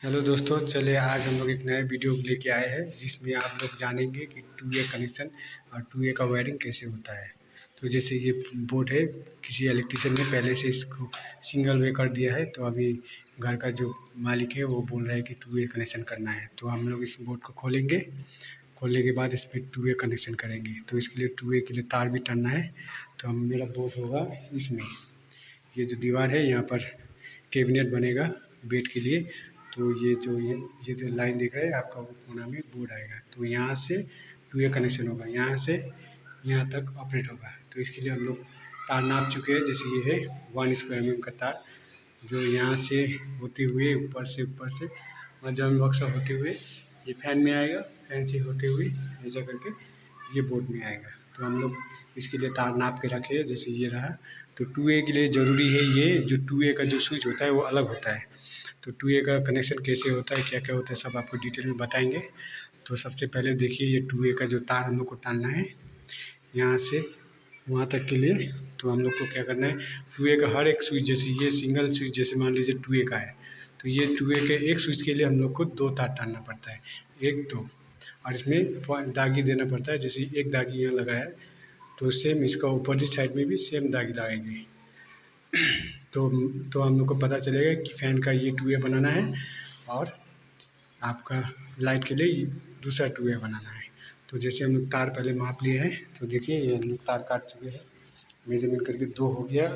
Hello दोस्तों, चलिए आज हम लोग एक नए वीडियो लेके आए हैं जिसमें आप लोग जानेंगे कि टू वे कनेक्शन और टू वे का वायरिंग कैसे होता है। तो जैसे ये बोर्ड है, किसी इलेक्ट्रिशियन ने पहले से इसको सिंगल वे कर दिया है, तो अभी घर का जो मालिक है वो बोल रहा है कि टू वे कनेक्शन करना है। तो हम लोग इस बोर्ड को खोलेंगे, खोलने के बाद इस पर टू वे कनेक्शन करेंगे। तो इसके लिए टू वे के लिए तार भी टानना है। तो हम मेरा बोर्ड होगा इसमें, ये जो दीवार है यहाँ पर कैबिनेट बनेगा बेड के लिए। तो ये जो लाइन दिख रहा है आपका, वो कोना में बोर्ड आएगा। तो यहाँ से टू वे कनेक्शन होगा, यहाँ से यहाँ तक ऑपरेट होगा। तो इसके लिए हम लोग तार नाप चुके हैं। जैसे ये है 1 स्क्वायर mm का तार, जो यहाँ से होते हुए ऊपर से और जम बक्सा होते हुए ये फैन में आएगा, फैन से होते हुए ऐसा करके ये बोर्ड में आएगा। तो हम लोग इसके लिए तार नाप के रखे हैं। जैसे ये रहा, तो टू वे के लिए ज़रूरी है, ये जो टू वे का जो स्विच होता है वो अलग होता है। तो टू वे का कनेक्शन कैसे होता है, क्या क्या होता है, सब आपको डिटेल में बताएंगे। तो सबसे पहले देखिए, ये टू वे का जो तार हम लोग को टानना है यहाँ से वहाँ तक के लिए। तो हम लोग को क्या करना है, टू वे का हर एक स्विच, जैसे ये सिंगल स्विच जैसे मान लीजिए टू वे का है, तो ये टू वे के एक स्विच के लिए हम लोग को 2 तार टानना पड़ता है, 1 2। और इसमें दागी देना पड़ता है। जैसे एक दागी यहाँ लगा है, तो सेम इसका अपोजिट साइड में भी सेम दागी लगाएंगे। तो हम लोग को पता चलेगा कि फ़ैन का ये टू वे बनाना है और आपका लाइट के लिए दूसरा टू वे बनाना है। तो जैसे हम लोग तार पहले माप लिए हैं, तो देखिए ये हम लोग तार काट चुके हैं, मेजरमेंट करके 2 हो गया,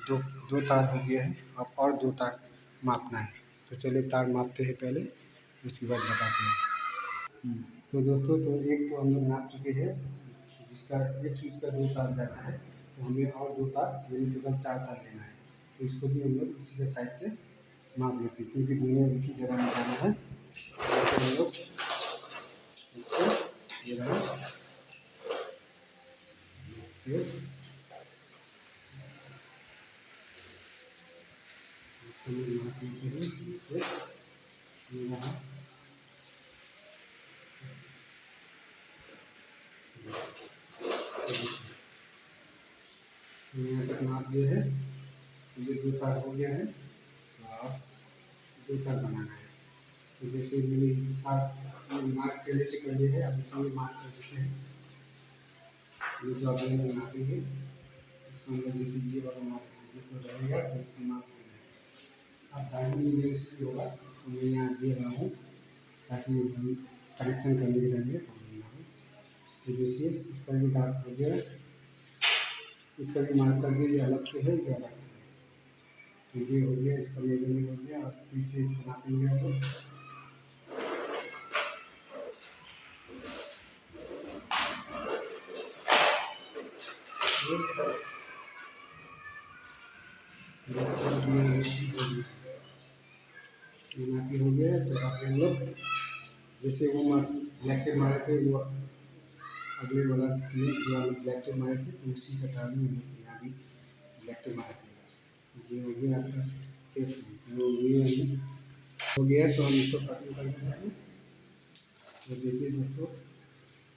2 तार हो गया है। अब और 2 तार मापना है। तो चलिए तार मापते हैं पहले, उसके बाद बताते हैं। तो दोस्तों, तो एक तो हम लोग नाप चुके हैं, जिसका एक स्विच का 2 तार जाता है, तो हमें और 2 तार यानी टोटल 4 तार लेना है। तो इसको भी हम लोग इसी के साइड से माप लेते हैं, क्योंकि दोनों एक ही जगह में जाना है। तो हम लोग इसको ये रहा, इसको माप लेते हैं इससे यहाँ तक नाप दिया है। ये 2 तार हो गया है और 2 तार बनाना है। तो जैसे मैंने मार्क पहले से कर लिया है, अब इसमें मार्क कर देते हैं। ये जो आप नापेंगे, इसको अंदर जैसे ये वाला मार्क जो रहेगा, तो इसको माप देना है। अब दाहिनी मेरे से होगा, तो मैं यहाँ दे रहा हूँ ताकि कनेक्शन करने के लिए प्रॉब्लम ना हो। तो जैसे इसका भी दाग हो गया, इसका भी मार्क कर दिया, ये अलग से है, ये अलग से है। तो ये हो गया, इसका मेजरमेंट हो गया। और फिर से इसको नापेंगे हम लोग। नापी हो गया। तो बाकी हम लोग जैसे वो ब्लैक टेप मारे थे, वो अगले वाला जो हम ब्लैक टेप मारे थे, तो उसी कतार में हम लोग यहाँ भी ब्लैक टेप मारे थे। ये हो गया आपका केस, तो ये हो गया। तो हम इसको कटिंग कर देते हैं। तो देखिए दोस्तों,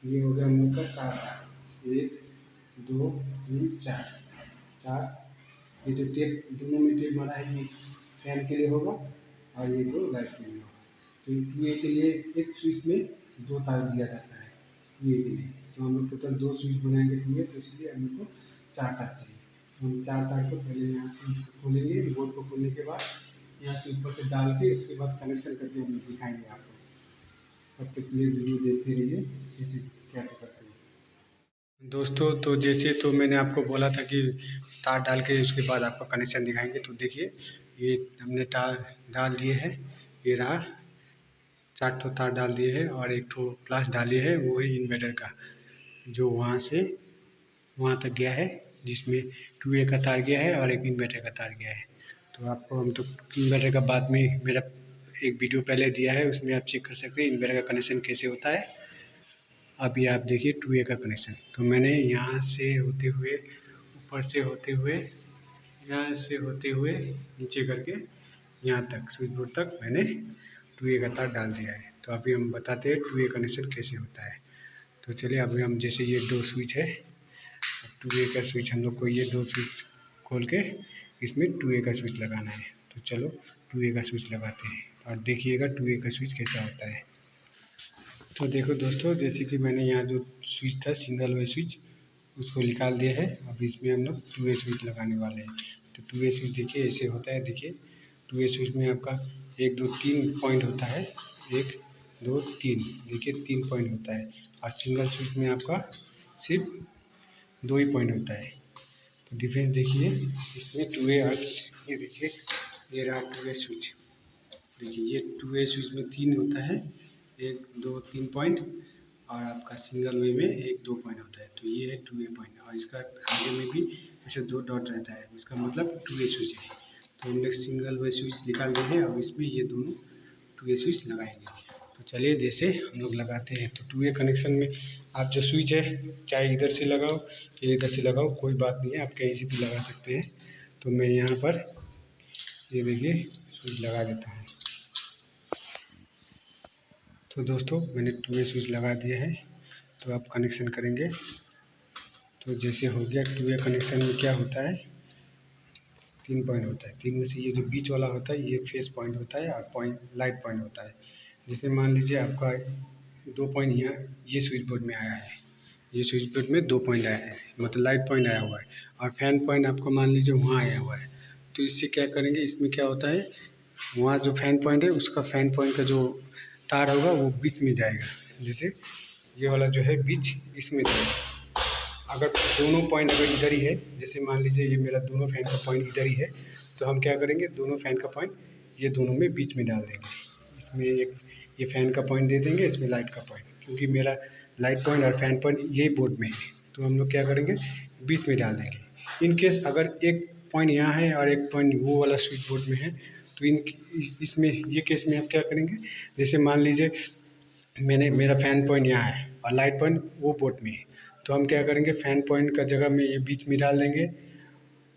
ये हो गया हम लोग का 4 तार, 1 2 3 4। ये जो टेप दोनों में टेप मारा है, ये फैन के लिए होगा और ये 2 लाइट के लिए होगा। तो ये के लिए एक स्विच में 2 तार दिया जाता है ये के लिए। तो हम लोग टोटल 2 स्विच बनाएंगे ये, तो इसलिए हम लोग को 4 तार चाहिए। तो हम 4 तार को पहले यहाँ से इसको खोलेंगे, बोर्ड को खोलने के बाद यहाँ से ऊपर से डाल के उसके बाद कनेक्शन करके हम लोग दिखाएंगे आपको। तब तक ये वीडियो देखते रहिए जैसे क्या करते हैं। दोस्तों, तो जैसे तो मैंने आपको बोला था कि तार डाल के उसके बाद आपको कनेक्शन दिखाएंगे। तो देखिए, ये हमने तार डाल दिए हैं, ये रहा, 4 ठो तार डाल दिए हैं और 1 ठो प्लस डाले है, वो है इन्वर्टर का, जो वहाँ से वहाँ तक गया है, जिसमें टू वे का तार गया है और एक इन्वर्टर का तार गया है। तो आपको हम तो इन्वर्टर का बाद में मेरा एक वीडियो पहले दिया है, उसमें आप चेक कर सकते हैं इन्वर्टर का कनेक्शन कैसे होता है। अभी आप देखिए टू वे का कनेक्शन। तो मैंने यहाँ से होते हुए, ऊपर से होते हुए, यहाँ से होते हुए नीचे करके यहाँ तक स्विच बोर्ड तक मैंने टू वे का तार डाल दिया है। तो अभी हम बताते हैं टू वे कनेक्शन कैसे होता है। तो चलिए, अभी हम जैसे ये 2 स्विच है, टू वे का स्विच हम लोग को ये 2 स्विच खोल के इसमें टू वे का स्विच लगाना है। तो चलो 2A का स्विच लगाते हैं और देखिएगा 2A का स्विच कैसा होता है। तो देखो दोस्तों, जैसे कि मैंने यहाँ जो स्विच था सिंगल वे स्विच उसको निकाल दिया है। अब इसमें हम लोग 2A स्विच लगाने वाले हैं। तो 2A स्विच देखिए ऐसे होता है। देखिए 2A स्विच में आपका 1 2 3 पॉइंट होता है, 1 2 3, देखिए 3 पॉइंट होता है। और सिंगल स्विच में आपका सिर्फ 2 ही पॉइंट होता है। तो डिफरेंस देखिए इसमें 2A और ये देखिए ये रहा 2A स्विच। देखिए ये 2A स्विच में 3 होता है, 1 2 3 पॉइंट, और आपका सिंगल वे में 1 2 पॉइंट होता है। तो ये है 2A पॉइंट और इसका आगे में भी ऐसे 2 डॉट रहता है, इसका मतलब 2A स्विच है। तो हम लोग सिंगल वे स्विच निकाल रहे हैं। अब इसमें ये दोनों 2A स्विच लगाएंगे। तो चलिए जैसे हम लोग लगाते हैं। तो 2A कनेक्शन में आप जो स्विच है चाहे इधर से लगाओ या इधर से लगाओ, कोई बात नहीं है, आप कहीं से भी लगा सकते हैं। तो मैं यहाँ पर ये देखिए स्विच लगा देता हूँ। तो दोस्तों मैंने 2A स्विच लगा दिया है। तो आप कनेक्शन करेंगे। तो जैसे हो गया 2A कनेक्शन में क्या होता है, 3 पॉइंट होता है। 3 में से ये जो बीच वाला होता है ये फेस पॉइंट होता है और पॉइंट लाइट पॉइंट होता है। जैसे मान लीजिए आपका 2 पॉइंट यहाँ ये स्विच बोर्ड में आया है, ये स्विच बोर्ड में 2 पॉइंट आया है, मतलब लाइट पॉइंट आया हुआ है, और फैन पॉइंट आपको मान लीजिए वहाँ आया हुआ है। तो इससे क्या करेंगे, इसमें क्या होता है, वहाँ जो फैन पॉइंट है उसका फैन पॉइंट का जो तार होगा वो बीच में जाएगा। जैसे ये वाला जो है बीच इसमें जाएगा। अगर दोनों पॉइंट अगर इधर ही है, जैसे मान लीजिए ये मेरा दोनों फैन का पॉइंट इधर ही है, तो हम क्या करेंगे, दोनों फैन का पॉइंट ये दोनों में बीच में डाल देंगे। इसमें एक ये फैन का पॉइंट दे देंगे, इसमें लाइट का पॉइंट, क्योंकि मेरा लाइट पॉइंट और फैन पॉइंट यही बोर्ड में है, तो हम लोग क्या करेंगे बीच में डाल देंगे। इन केस अगर एक पॉइंट यहाँ है और एक पॉइंट वो वाला स्विच बोर्ड में है, तो इसमें ये केस में आप क्या करेंगे, जैसे मान लीजिए मेरा फैन पॉइंट यहाँ है और लाइट पॉइंट वो बोर्ड में है, तो हम क्या करेंगे फैन पॉइंट का जगह में ये बीच में डाल देंगे।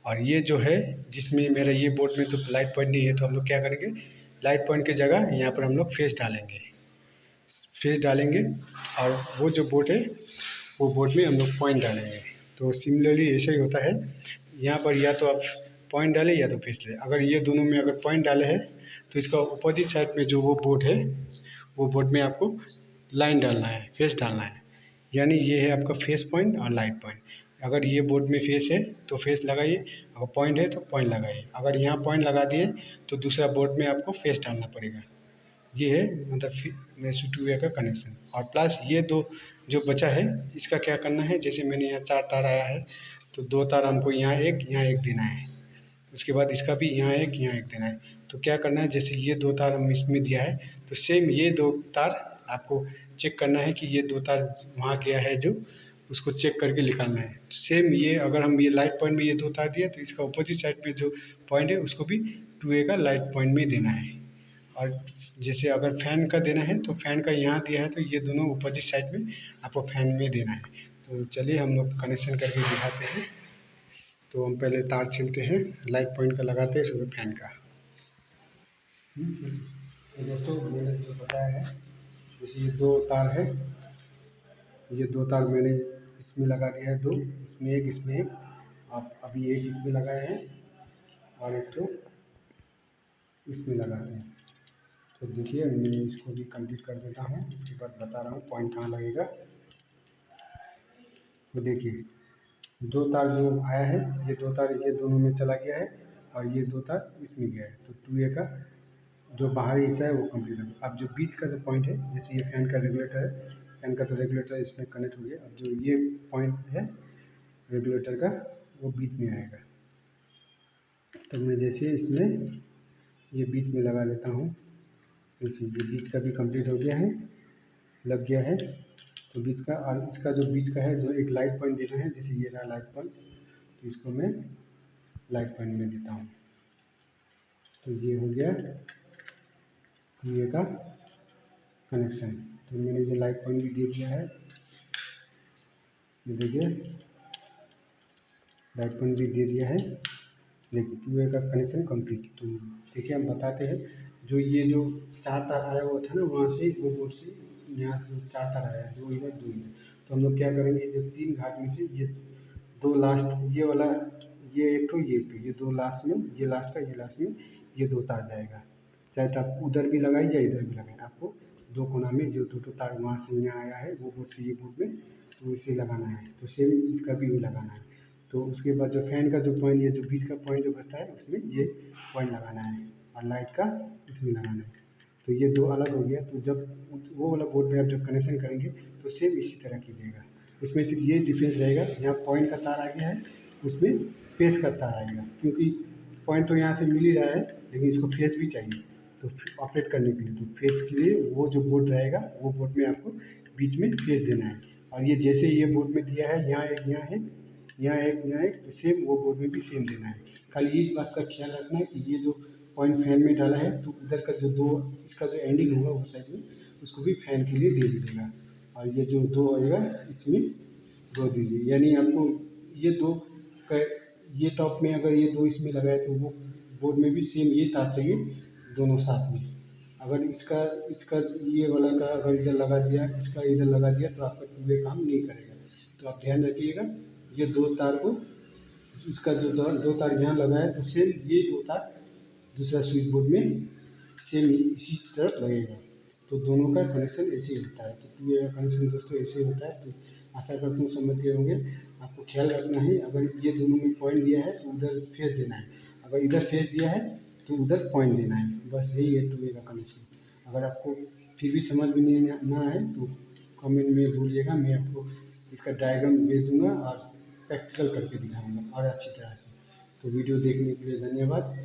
और ये जो है जिसमें मेरा ये बोर्ड में तो लाइट पॉइंट नहीं है, तो हम लोग क्या करेंगे लाइट पॉइंट की जगह यहाँ पर हम लोग फेस डालेंगे, फेस डालेंगे, और वो जो बोर्ड है वो बोर्ड में हम लोग पॉइंट डालेंगे। तो सिमिलरली ऐसा ही होता है, यहाँ पर या तो आप पॉइंट डालें या तो फेस लें। अगर ये दोनों में अगर पॉइंट डाले हैं तो इसका अपोजिट साइड में जो वो बोर्ड है वो बोर्ड में आपको लाइन डालना है, फेस डालना है। यानी ये है आपका फेस पॉइंट और लाइट पॉइंट। अगर ये बोर्ड में फेस है तो फेस लगाइए, अगर पॉइंट है तो पॉइंट लगाइए। अगर यहाँ पॉइंट लगा दिए तो दूसरा बोर्ड में आपको फेस डालना पड़ेगा। ये है मतलब मेरे 2A का कनेक्शन। और प्लस ये दो जो बचा है इसका क्या करना है, जैसे मैंने यहाँ 4 तार आया है, तो 2 तार हमको यहाँ एक देना है। उसके बाद इसका भी यहाँ एक देना है। तो क्या करना है, जैसे ये 2 तार हम इसमें दिया है, तो सेम ये 2 तार आपको चेक करना है कि ये 2 तार वहाँ गया है जो, उसको चेक करके निकालना है। सेम ये अगर हम ये लाइट पॉइंट में ये 2 तार दिए तो इसका अपोजिट साइड पे जो पॉइंट है उसको भी 2A का लाइट पॉइंट में देना है। और जैसे अगर फैन का देना है तो फैन का यहाँ दिया है, तो ये दोनों अपोजिट साइड में आपको फैन में देना है। तो चलिए हम लोग कनेक्शन करके दिखाते हैं। तो हम पहले तार छीलते हैं, लाइट पॉइंट का लगाते हैं, उसके बाद फैन का। तो दोस्तों मैंने जो बताया है, जैसे ये 2 तार है, ये 2 तार मैंने इसमें लगा दिया है, 2 इसमें इसमें एक, आप अभी एक इसमें लगाए हैं और एक तो इसमें लगाते हैं। तो देखिए मैं इसको भी कंप्लीट कर देता हूँ, उसके बाद बता रहा हूँ पॉइंट कहाँ लगेगा। तो देखिए 2 तार जो आया है, ये 2 तार ये दोनों में चला गया है और ये 2 तार इसमें गया है। तो 2A का जो बाहरी हिस्सा है वो कंप्लीट है। अब जो बीच का जो पॉइंट है, जैसे ये फैन का रेगुलेटर है, फैन का तो रेगुलेटर इसमें कनेक्ट हो गया। अब जो ये पॉइंट है रेगुलेटर का वो बीच में आएगा। तो मैं जैसे इसमें ये बीच में लगा लेता हूँ, जैसे ये बीच का भी कंप्लीट हो गया है, लग गया है। तो बीच का और इसका जो बीच का है जो एक लाइट पॉइंट देना है, जैसे ये रहा लाइट पॉइंट, तो इसको मैं लाइट पॉइंट में देता हूँ। तो ये हो गया 2A का कनेक्शन। तो मैंने ये लाइट पॉइंट भी दे दिया है, ये देखिए लाइट पॉइंट भी दे दिया है। देखिए 2A का कनेक्शन कंप्लीट। तो देखिए हम बताते हैं, जो ये जो 4 तार आया हुआ था ना वहाँ से वो बोर्ड से यहाँ जो 4 तार आया है, 2 इधर 2 इधर, तो हम लोग क्या करेंगे, जो 3 घाट में से ये 2 लास्ट ये वाला, ये एक तो ये 2 लास्ट में, ये लास्ट का ये लास्ट में ये 2 तार जाएगा। चाहे तो आप उधर भी लगाइए या इधर भी लगाइए, आपको दो कोना में जो दो तार वहाँ से यहाँ आया है वो बोर्ड से ये बोर्ड में तो इसे लगाना है। तो सेम इसका भी लगाना है। तो उसके बाद जो फैन का जो पॉइंट, ये जो बीच का पॉइंट जो बचता है उसमें ये पॉइंट लगाना है और लाइट का इसमें लगाना है। तो ये दो अलग हो गया। तो जब वो वाला बोर्ड में आप जब कनेक्शन करेंगे तो सेम इसी तरह कीजिएगा। उसमें सिर्फ ये डिफरेंस रहेगा, यहाँ पॉइंट का तार आ गया है, उसमें फेस का तार आएगा, क्योंकि पॉइंट तो यहाँ से मिल ही रहा है लेकिन इसको फेस भी चाहिए तो ऑपरेट करने के लिए। तो फेस के लिए वो जो बोर्ड रहेगा वो बोर्ड में आपको बीच में फेस देना है। और ये जैसे ये बोर्ड में दिया है, यहाँ एक यहाँ है, यहाँ एक यहाँ एक, तो सेम वो बोर्ड में भी सेम देना है। खाली इस बात का ख्याल रखना है कि ये जो पॉइंट फैन में डाला है तो उधर का जो दो इसका जो एंडिंग होगा वो साइड में उसको भी फैन के लिए दे दीजिएगा। और ये जो दो आएगा इसमें दो दीजिए, यानी आपको ये दो का ये टॉप में अगर ये दो इसमें लगाए तो वो बोर्ड में भी सेम ये तार चाहिए दोनों साथ में। अगर इसका इसका ये वाला का अगर इधर लगा दिया, इसका इधर लगा दिया तो आपका पूरे काम नहीं करेगा। तो आप ध्यान रखिएगा, ये दो तार को इसका जो दो तार यहाँ लगा है तो सेम ये दो तार दूसरा स्विच बोर्ड में सेम इसी तरफ लगेगा। तो दोनों का कनेक्शन ऐसे ही होता है। तो टू वे का कनेक्शन दोस्तों ऐसे ही होता है। तो आशा करता हूँ समझ गए होंगे। आपको ख्याल रखना है, अगर ये दोनों में पॉइंट दिया है तो उधर फेस देना है, अगर इधर फेस दिया है तो उधर पॉइंट देना है। बस यही है टू वे का कनेक्शन। अगर आपको फिर भी समझ में नहीं ना आए तो कमेंट में बोलिएगा, मैं आपको इसका डायग्राम भेज दूँगा और प्रैक्टिकल करके दिखाऊँगा और अच्छी तरह से। तो वीडियो देखने के लिए धन्यवाद।